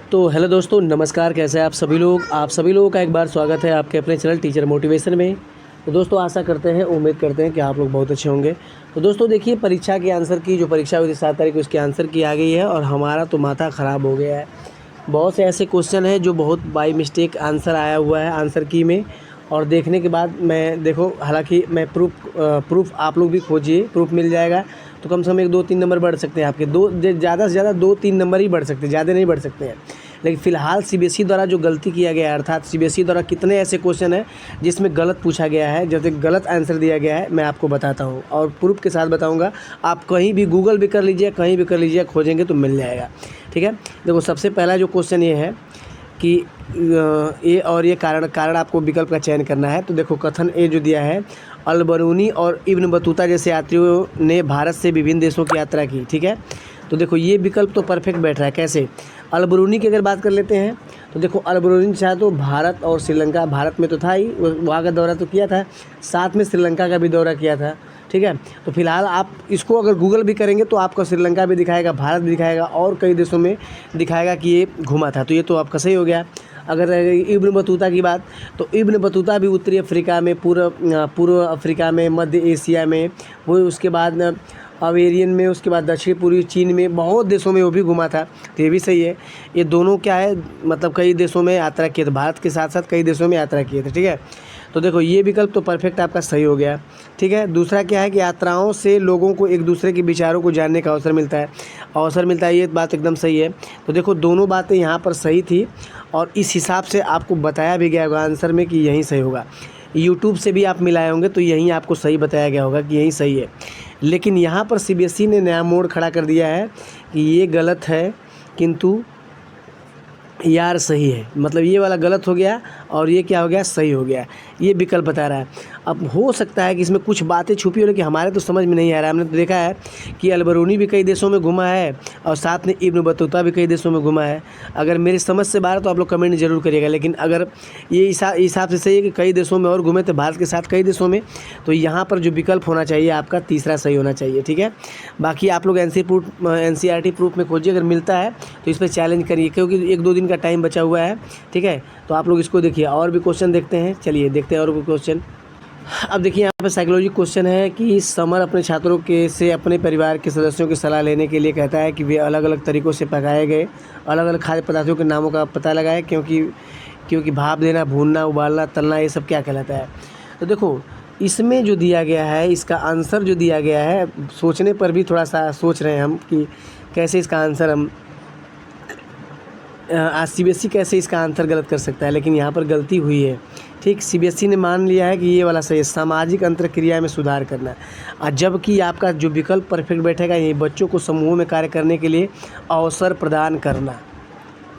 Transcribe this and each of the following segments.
तो हेलो दोस्तों, नमस्कार। कैसे हैं आप सभी लोगों का एक बार स्वागत है आपके अपने चैनल टीचर मोटिवेशन में। तो दोस्तों आशा करते हैं, उम्मीद करते हैं कि आप लोग बहुत अच्छे होंगे। तो दोस्तों देखिए, परीक्षा के आंसर की जो परीक्षा हुई थी 7 तारीख को, उसके आंसर की आ गई है और हमारा तो माथा ख़राब हो गया है। बहुत से ऐसे क्वेश्चन हैं जो बहुत बाई मिस्टेक आंसर आया हुआ है आंसर की में। और देखने के बाद मैं देखो, हालांकि मैं प्रूफ आप लोग भी खोजिए, प्रूफ मिल जाएगा तो कम से कम 1-2-3 नंबर बढ़ सकते हैं आपके। ज़्यादा से ज़्यादा 2-3 नंबर ही बढ़ सकते हैं, ज़्यादा नहीं बढ़ सकते हैं। लेकिन फ़िलहाल सीबीएसई द्वारा जो गलती किया गया है, अर्थात सीबीएसई द्वारा कितने ऐसे क्वेश्चन हैं जिसमें गलत पूछा गया है, जैसे गलत आंसर दिया गया है, मैं आपको बताता हूँ और प्रूफ के साथ बताऊँगा। आप कहीं भी गूगल भी कर लीजिए, कहीं भी कर लीजिए, खोजेंगे तो मिल जाएगा। ठीक है, देखो सबसे पहला जो क्वेश्चन ये है कि ये कारण आपको विकल्प का चयन करना है। तो देखो कथन ए जो दिया है, अल बरूनी और इब्न बतूता जैसे यात्रियों ने भारत से विभिन्न देशों की यात्रा की। ठीक है, तो देखो ये विकल्प तो परफेक्ट बैठ रहा है। कैसे? अल बरूनी की अगर बात कर लेते हैं तो देखो अल बरूनी चाहे तो भारत और श्रीलंका, भारत में तो था ही, वहाँ का दौरा तो किया था, साथ में श्रीलंका का भी दौरा किया था। ठीक है, तो फिलहाल आप इसको अगर गूगल भी करेंगे तो आपको श्रीलंका भी दिखाएगा, भारत भी दिखाएगा और कई देशों में दिखाएगा कि ये घूमा था। तो ये तो आपका सही हो गया। अगर इब्न बतूता की बात, तो इब्न बतूता भी उत्तरी अफ्रीका में, पूर्व अफ्रीका में, मध्य एशिया में, वो उसके बाद अवेरियन में, उसके बाद दक्षिण पूर्वी चीन में, बहुत देशों में वो भी घुमा था। तो ये भी सही है। ये दोनों क्या है, मतलब कई देशों में यात्रा किए थे, भारत के साथ साथ कई देशों में यात्रा किए थे। ठीक है, तो देखो ये विकल्प तो परफेक्ट आपका सही हो गया। ठीक है, दूसरा क्या है कि यात्राओं से लोगों को एक दूसरे के विचारों को जानने का अवसर मिलता है, ये बात एकदम सही है। तो देखो दोनों बातें यहाँ पर सही थी और इस हिसाब से आपको बताया भी गया होगा आंसर में कि यही सही होगा। यूट्यूब से भी आप मिलाए होंगे तो यहीं आपको सही बताया गया होगा कि यही सही है। लेकिन यहाँ पर सीबीएसई ने नया मोड़ खड़ा कर दिया है कि ये गलत है किंतु यार सही है, मतलब ये वाला गलत हो गया और ये क्या हो गया, सही हो गया। ये विकल्प बता रहा है। अब हो सकता है कि इसमें कुछ बातें छुपी हो, लेकिन हमारे तो समझ में नहीं आ रहा है। हमने तो देखा है कि अल बरूनी भी कई देशों में घुमा है और साथ में इब्न बतूता भी कई देशों में घुमा है। अगर मेरी समझ से बाहर तो आप लोग कमेंट जरूर करिएगा। लेकिन अगर ये हिसाब से सही है कि कई देशों में और घूमे थे, भारत के साथ कई देशों में, तो यहाँ पर जो विकल्प होना चाहिए आपका तीसरा सही होना चाहिए। ठीक है, बाकी आप लोग NCERT प्रूफ में खोजिए, अगर मिलता है तो इस पर चैलेंज करिए, क्योंकि 1-2 दिन का टाइम बचा हुआ है। ठीक है, तो आप लोग इसको देखिए। और भी क्वेश्चन देखते हैं, चलिए देखते हैं और भी क्वेश्चन। अब देखिए यहाँ पे साइकोलॉजी क्वेश्चन है कि समर अपने छात्रों के से अपने परिवार के सदस्यों की सलाह लेने के लिए कहता है कि वे अलग अलग तरीक़ों से पकाए गए अलग अलग खाद्य पदार्थों के नामों का पता लगाएं, क्योंकि भाप देना, भूनना, उबालना, तलना, ये सब क्या कहलाता है। तो देखो इसमें जो दिया गया है, इसका आंसर जो दिया गया है, सोचने पर भी थोड़ा सा सोच रहे हैं हम कि कैसे इसका आंसर हम आज सीबीएसई कैसे इसका आंसर गलत कर सकता है। लेकिन यहाँ पर गलती हुई है। ठीक, सीबीएसई ने मान लिया है कि ये वाला सही है, सामाजिक अंतरक्रिया में सुधार करना। जबकि आपका जो विकल्प परफेक्ट बैठेगा, ये बच्चों को समूहों में कार्य करने के लिए अवसर प्रदान करना।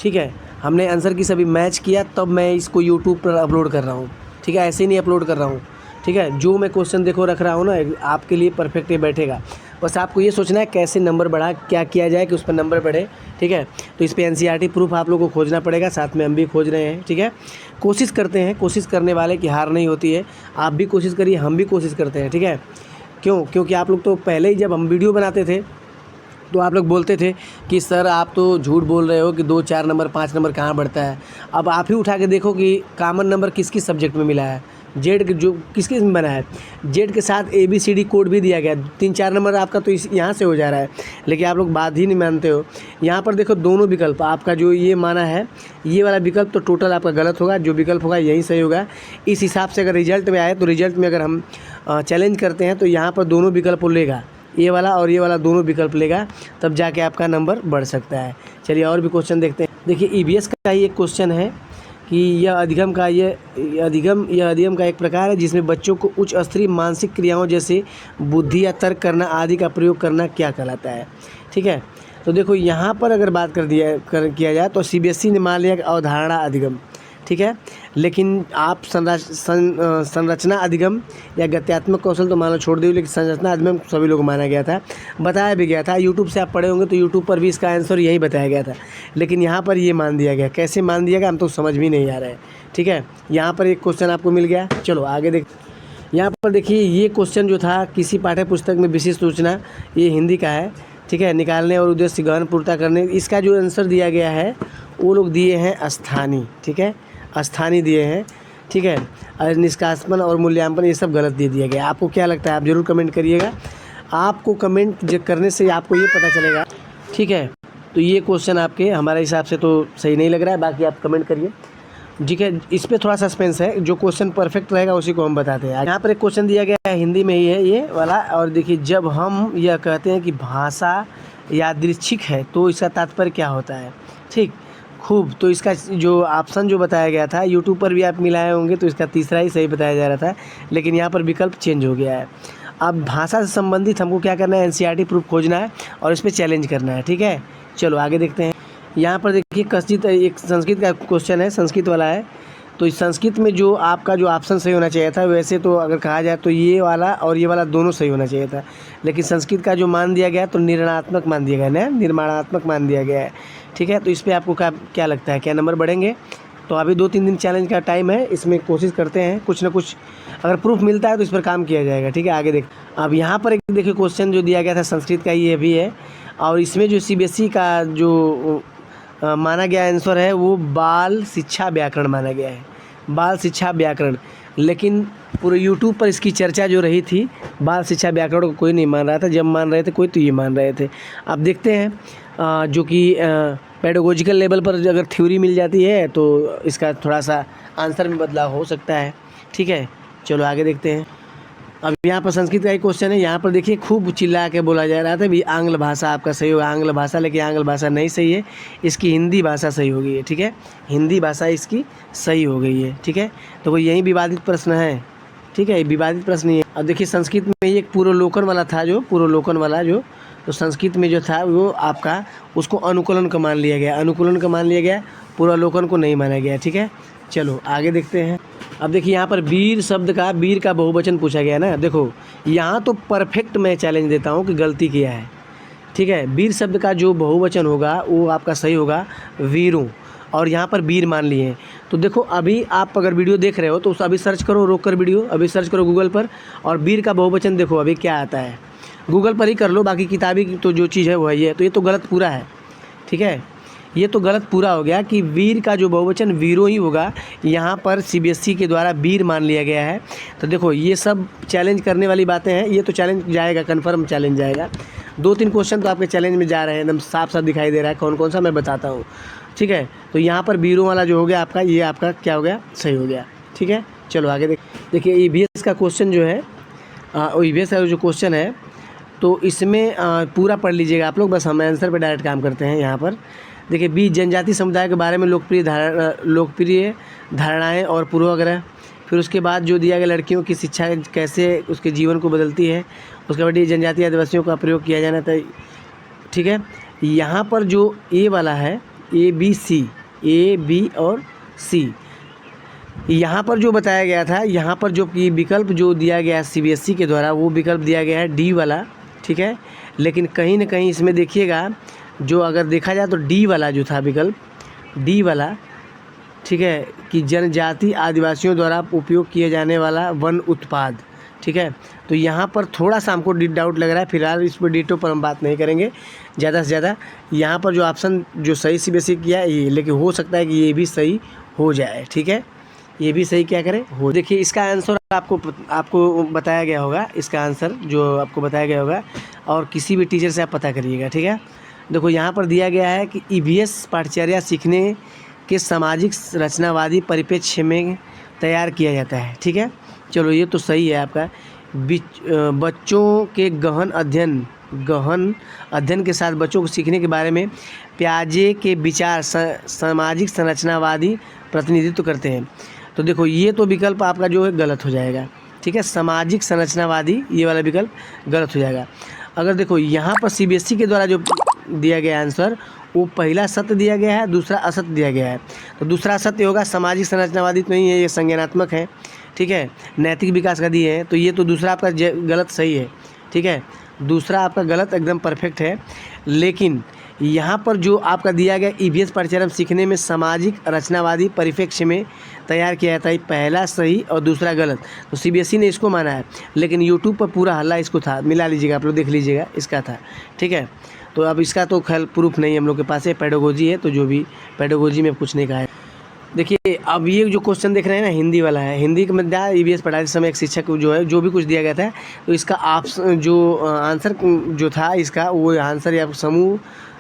ठीक है, हमने आंसर की सभी मैच किया, तब मैं इसको यूट्यूब पर अपलोड कर रहा हूँ। ठीक है, ऐसे ही नहीं अपलोड कर रहा हूँ। ठीक है, जो मैं क्वेश्चन देखो रख रहा हूँ ना, आपके लिए परफेक्ट ही बैठेगा। बस आपको ये सोचना है कैसे नंबर बढ़ा, क्या किया जाए कि उस पर नंबर बढ़े। ठीक है, तो इस पर NCERT प्रूफ आप लोगों को खोजना पड़ेगा, साथ में हम भी खोज रहे हैं। ठीक है, कोशिश करते हैं, कोशिश करने वाले की हार नहीं होती है। आप भी कोशिश करिए, हम भी कोशिश करते हैं। ठीक है, क्योंकि आप लोग तो पहले ही जब हम वीडियो बनाते थे तो आप लोग बोलते थे कि सर आप तो झूठ बोल रहे हो कि 2-4 नंबर 5 नंबर कहाँ बढ़ता है। अब आप ही उठा के देखो कि कॉमन नंबर किस किस सब्जेक्ट में मिला है। जेड के जो किस किस में बना है, जेड के साथ ABCD कोड भी दिया गया, 3-4 नंबर आपका तो इस यहाँ से हो जा रहा है। लेकिन आप लोग बात ही नहीं मानते हो। यहाँ पर देखो दोनों विकल्प आपका जो ये माना है, ये वाला विकल्प तो टोटल आपका गलत होगा, जो विकल्प होगा यही सही होगा। इस हिसाब से अगर रिजल्ट में आए तो रिजल्ट में अगर हम चैलेंज करते हैं तो यहाँ पर दोनों विकल्प लेगा, ये वाला और ये वाला दोनों विकल्प लेगा, तब जाके आपका नंबर बढ़ सकता है। चलिए और भी क्वेश्चन देखते हैं। देखिए EVS का ही एक क्वेश्चन है कि यह अधिगम का एक प्रकार है जिसमें बच्चों को उच्च स्तरीय मानसिक क्रियाओं जैसे बुद्धि या तर्क करना आदि का प्रयोग करना क्या कहलाता है। ठीक है, तो देखो यहाँ पर अगर बात किया जाए तो सीबीएसई ने मान लिया कि अवधारणा अधिगम। ठीक है, लेकिन आप संरचना अधिगम या गत्यात्मक कौशल तो मानो छोड़ दिए, लेकिन संरचना अधिगम सभी लोग माना गया था, बताया भी गया था। यूट्यूब से आप पढ़े होंगे तो यूट्यूब पर भी इसका आंसर यही बताया गया था। लेकिन यहाँ पर ये मान दिया गया, कैसे मान दिया गया हम तो समझ भी नहीं आ रहा है। ठीक है, यहाँ पर एक क्वेश्चन आपको मिल गया। चलो आगे देख। यहाँ पर देखिए ये क्वेश्चन जो था, किसी पाठ्य पुस्तक में विशिष्ट सूचना, ये हिंदी का है। ठीक है, निकालने और उद्देश्य गहन पूर्णता करने, इसका जो आंसर दिया गया है वो लोग दिए हैं स्थानीय, ठीक है, स्थानीय दिए हैं, ठीक है। और निष्कासन और मूल्यांकन ये सब गलत दे दिया गया। आपको क्या लगता है, आप ज़रूर कमेंट करिएगा। आपको कमेंट करने से आपको ये पता चलेगा, ठीक है। तो ये क्वेश्चन आपके हमारे हिसाब से तो सही नहीं लग रहा है, बाकी आप कमेंट करिए, ठीक है। इस पर थोड़ा सस्पेंस है, जो क्वेश्चन परफेक्ट रहेगा उसी को हम बताते हैं। यहाँ पर एक क्वेश्चन दिया गया है, हिंदी में ही है ये वाला, और देखिए, जब हम यह कहते हैं कि भाषा यादृच्छिक है तो इसका तात्पर्य क्या होता है, ठीक, खूब। तो इसका जो ऑप्शन जो बताया गया था, यूट्यूब पर भी आप मिलाए होंगे तो इसका तीसरा ही सही बताया जा रहा था, लेकिन यहाँ पर विकल्प चेंज हो गया है। अब भाषा से संबंधित हमको क्या करना है, एनसीईआरटी प्रूफ खोजना है और इस पर चैलेंज करना है, ठीक है। चलो आगे देखते हैं। यहाँ पर देखिए कश्चित एक संस्कृत का क्वेश्चन है, संस्कृत वाला है। तो इस संस्कृत में जो आपका जो ऑप्शन सही होना चाहिए था, वैसे तो अगर कहा जाए तो ये वाला और ये वाला दोनों सही होना चाहिए था, लेकिन संस्कृत का जो मान दिया गया है तो निर्माणात्मक मान दिया गया है, निर्माणात्मक मान दिया गया है, ठीक है। तो इस पर आपको क्या लगता है, क्या नंबर बढ़ेंगे? तो अभी 2-3 दिन चैलेंज का टाइम है, इसमें कोशिश करते हैं कुछ ना कुछ, अगर प्रूफ मिलता है तो इस पर काम किया जाएगा, ठीक है। आगे देख, अब यहाँ पर एक देखिए क्वेश्चन जो दिया गया था संस्कृत का, ये भी है, और इसमें जो सीबीएसई का जो माना गया आंसर है वो बाल शिक्षा व्याकरण माना गया है, बाल शिक्षा व्याकरण। लेकिन पूरे यूट्यूब पर इसकी चर्चा जो रही थी, बाल शिक्षा व्याकरण को कोई नहीं मान रहा था, जब मान रहे थे कोई तो ये मान रहे थे। अब देखते हैं जो कि पेडागोजिकल लेवल पर अगर थ्योरी मिल जाती है तो इसका थोड़ा सा आंसर में बदलाव हो सकता है, ठीक है। चलो आगे देखते हैं। अब यहाँ पर संस्कृत का एक क्वेश्चन है, यहाँ पर देखिए खूब चिल्ला के बोला जा रहा था भी आंग्ल भाषा आपका सही होगा, आंग्ल भाषा, लेकिन आंग्ल भाषा नहीं सही है, इसकी हिंदी भाषा सही हो गई है, ठीक है, हिंदी भाषा इसकी सही हो गई है, ठीक है। तो कोई यही विवादित प्रश्न है, ठीक है, विवादित प्रश्न ही है। अब देखिए संस्कृत में एक पूर्वलोकन वाला था, जो पूर्वलोकन वाला जो, तो संस्कृत में जो था वो आपका उसको अनुकूलन का मान लिया गया, अनुकूलन का मान लिया गया, पूर्वालोकन को नहीं माना गया, ठीक है। चलो आगे देखते हैं। अब देखिए यहाँ पर वीर शब्द का, वीर का बहुवचन पूछा गया ना, देखो यहाँ तो परफेक्ट मैं चैलेंज देता हूँ कि गलती किया है, ठीक है। वीर शब्द का जो बहुवचन होगा वो आपका सही होगा वीरों, और यहाँ पर वीर मान लिए हैं। तो देखो अभी आप अगर वीडियो देख रहे हो तो अभी सर्च करो, रोक कर वीडियो अभी सर्च करो गूगल पर, और वीर का बहुवचन देखो अभी क्या आता है, गूगल पर ही कर लो, बाकी किताबी तो जो चीज़ है वो है ये, तो ये तो गलत पूरा है, ठीक है, ये तो गलत पूरा हो गया कि वीर का जो बहुवचन वीरों ही होगा, यहाँ पर सीबीएसई के द्वारा वीर मान लिया गया है। तो देखो ये सब चैलेंज करने वाली बातें हैं, ये तो चैलेंज जाएगा, कन्फर्म चैलेंज जाएगा। 2-3 क्वेश्चन तो आपके चैलेंज में जा रहे हैं, एकदम साफ साफ दिखाई दे रहा है कौन कौन सा, मैं बताता हूँ, ठीक है। तो यहाँ पर वीरों वाला जो हो गया आपका, ये आपका क्या हो गया, सही हो गया, ठीक है। चलो आगे देखिए ईवीएस का क्वेश्चन जो है, ईवीएस का जो क्वेश्चन है तो इसमें पूरा पढ़ लीजिएगा आप लोग, बस हम आंसर पर डायरेक्ट काम करते हैं। यहाँ पर देखिए बीच जनजाति समुदाय के बारे में लोकप्रिय धारणाएं और पूर्वाग्रह, फिर उसके बाद जो दिया गया लड़कियों की शिक्षा कैसे उसके जीवन को बदलती है, उसके बाद ये जनजातीय आदिवासियों का प्रयोग किया जाना था, ठीक है। यहाँ पर जो ए वाला है, ABC, A, B और C, यहाँ पर जो बताया गया था, यहाँ पर जो विकल्प जो दिया गया सीबीएसई के द्वारा, वो विकल्प दिया गया है डी वाला, ठीक है। लेकिन कहीं ना कहीं इसमें देखिएगा, जो अगर देखा जाए तो डी वाला जो था विकल्प, डी वाला, ठीक है, कि जनजाति आदिवासियों द्वारा उपयोग किए जाने वाला वन उत्पाद, ठीक है। तो यहाँ पर थोड़ा सा हमको डाउट लग रहा है, फिलहाल इस पर डिटेल पर हम बात नहीं करेंगे ज़्यादा से ज़्यादा। यहाँ पर जो ऑप्शन जो सही सीबीएसई किया है ये, लेकिन हो सकता है कि ये भी सही हो जाए, ठीक है, ये भी सही क्या करें हो। देखिए इसका आंसर आपको बताया गया होगा, इसका आंसर जो आपको बताया गया होगा, और किसी भी टीचर से आप पता करिएगा, ठीक है। देखो यहाँ पर दिया गया है कि ईवीएस पाठचर्या सीखने के सामाजिक रचनावादी परिप्रेक्ष्य में तैयार किया जाता है, ठीक है। चलो ये तो सही है आपका। बच्चों के गहन अध्ययन के साथ बच्चों को सीखने के बारे में प्याजे के विचार सामाजिक संरचनावादी प्रतिनिधित्व करते हैं। तो देखो ये तो विकल्प आपका जो है गलत हो जाएगा, ठीक है, सामाजिक संरचनावादी ये वाला विकल्प गलत हो जाएगा। अगर देखो यहाँ पर सीबीएसई के द्वारा जो दिया गया आंसर, वो पहला सत्य दिया गया है, दूसरा असत्य दिया गया है। तो दूसरा सत्य होगा सामाजिक संरचनावादी तो नहीं है, ये संज्ञानात्मक है, ठीक है, नैतिक विकास का दिए हैं, तो ये तो दूसरा आपका गलत सही है, ठीक है, दूसरा आपका गलत एकदम परफेक्ट है। लेकिन यहाँ पर जो आपका दिया गया ईवीएस पाठ्यक्रम सीखने में सामाजिक रचनावादी परिप्रेक्ष्य में तैयार किया जाता है, पहला सही और दूसरा गलत। तो सीबीएसई ने इसको माना है, लेकिन यूट्यूब पर पूरा हल्ला इसको था, मिला लीजिएगा आप लोग, देख लीजिएगा, इसका था, ठीक है। तो अब इसका तो खैर प्रूफ नहीं हम लोग के पास है, पेडागोजी है, तो जो भी पेडागोजी में कुछ नहीं कहा है। देखिए अब ये जो क्वेश्चन देख रहे हैं ना, हिंदी वाला है। हिंदी में क्या ईवीएस पढ़ाते समय एक शिक्षक जो है जो भी कुछ दिया गया था, तो इसका ऑप्शन जो आंसर जो था इसका, वो आंसर या समूह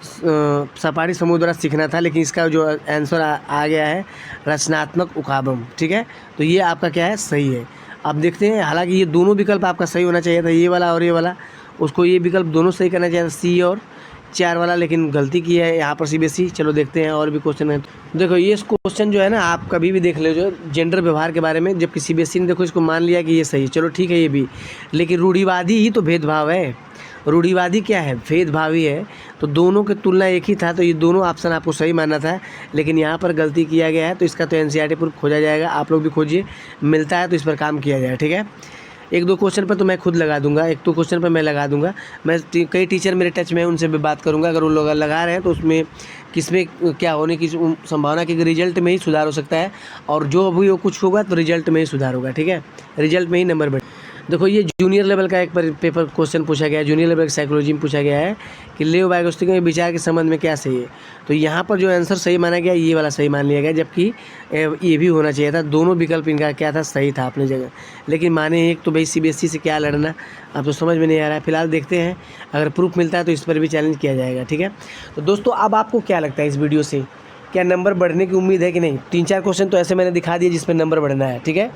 सपाटी समूह द्वारा सीखना था, लेकिन इसका जो आंसर आ गया है रचनात्मक उकाबम। ठीक है, तो ये आपका क्या है, सही है। अब देखते हैं, हालांकि ये दोनों विकल्प आपका सही होना चाहिए था, ये वाला और ये वाला, उसको ये विकल्प दोनों सही करना चाहिए था, सी और 4 वाला, लेकिन गलती की है यहाँ पर सीबीएसई। चलो देखते हैं और भी क्वेश्चन है। देखो ये क्वेश्चन जो है ना, आप कभी भी देख ले, जो जेंडर व्यवहार के बारे में, जबकि सीबीएसई ने देखो इसको मान लिया कि ये सही है, चलो ठीक है ये भी, लेकिन रूढ़िवादी ही तो भेदभाव है। रूढ़िवादी क्या है, भेदभावी है। तो दोनों की तुलना एक ही था, तो ये दोनों ऑप्शन आपको सही मानना था, लेकिन यहाँ पर गलती किया गया है, तो इसका तो एनसीईआरटी प्रूफ खोजा जाएगा। आप लोग भी खोजिए, मिलता है तो इस पर काम किया जाए। ठीक है, एक दो क्वेश्चन पर तो मैं खुद लगा दूंगा, एक दो क्वेश्चन पर मैं लगा दूंगा। मैं कई टीचर मेरे टच में हैं, उनसे भी बात करूंगा, अगर वो लोग लगा रहे हैं तो उसमें किसमें क्या होने की संभावना कि रिजल्ट में ही सुधार हो सकता है, और जो भी वो कुछ होगा तो रिजल्ट में ही सुधार होगा। ठीक है, रिजल्ट में ही नंबर बढ़े। देखो ये जूनियर लेवल का एक पेपर क्वेश्चन पूछा गया है, जूनियर लेवल की साइकोलॉजी में पूछा गया है कि लेव वाइगोत्स्की के विचार के संबंध में क्या सही है। तो यहाँ पर जो आंसर सही माना गया, ये वाला सही मान लिया गया, जबकि ये भी होना चाहिए था। दोनों विकल्प इनका क्या था, सही था अपनी जगह, लेकिन माने एक तो भाई सीबीएसई से क्या लड़ना, अब तो समझ में नहीं आ रहा है। फिलहाल देखते हैं, अगर प्रूफ मिलता है तो इस पर भी चैलेंज किया जाएगा। ठीक है, तो दोस्तों अब आपको क्या लगता है इस वीडियो से, क्या नंबर बढ़ने की उम्मीद है कि नहीं? 3-4 क्वेश्चन तो ऐसे मैंने दिखा दिए जिसमें नंबर बढ़ना है। ठीक है,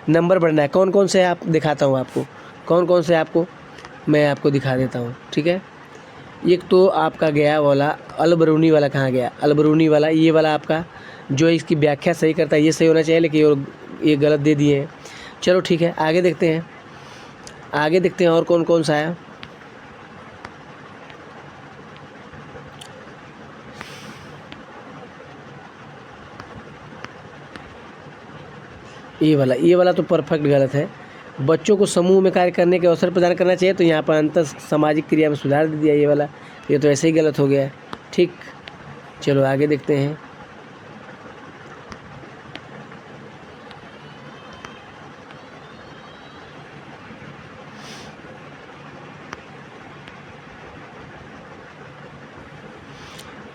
नंबर बढ़ना है, कौन कौन से आप दिखाता हूँ आपको, कौन कौन से आपको मैं आपको दिखा देता हूँ। ठीक है, एक तो आपका गया वाला अलबरूनी वाला, कहाँ गया अलबरूनी वाला, ये वाला आपका जो इसकी व्याख्या सही करता है, ये सही होना चाहिए, लेकिन ये गलत दे दिए हैं। चलो ठीक है, आगे देखते हैं, आगे देखते हैं और कौन कौन सा है। ये वाला तो परफेक्ट गलत है। बच्चों को समूह में कार्य करने के अवसर प्रदान करना चाहिए, तो यहाँ पर अंतर सामाजिक क्रिया में सुधार दे दिया ये वाला, ये तो ऐसे ही गलत हो गया है। ठीक, चलो आगे देखते हैं।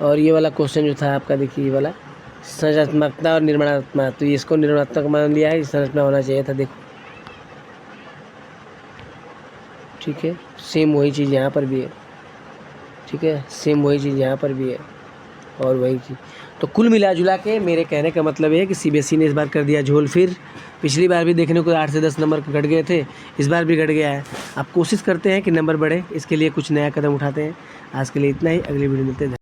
और ये वाला क्वेश्चन जो था आपका, देखिए ये वाला संरचनात्मकता और निर्माणात्मक, तो इसको निर्माणात्मक मान लिया है, संरचना होना चाहिए था। देखो ठीक है, सेम वही चीज़ यहाँ पर भी है। ठीक है, सेम वही चीज़ यहाँ पर भी है और वही चीज़। तो कुल मिला जुला के मेरे कहने का मतलब ये है कि सीबीएसई ने इस बार कर दिया झोल। फिर पिछली बार भी देखने को 8 से 10 नंबर घट गए थे, इस बार भी घट गया है। अब कोशिश करते हैं कि नंबर बढ़े, इसके लिए कुछ नया कदम उठाते हैं। आज के लिए इतना ही, अगली वीडियो मिलते हैं।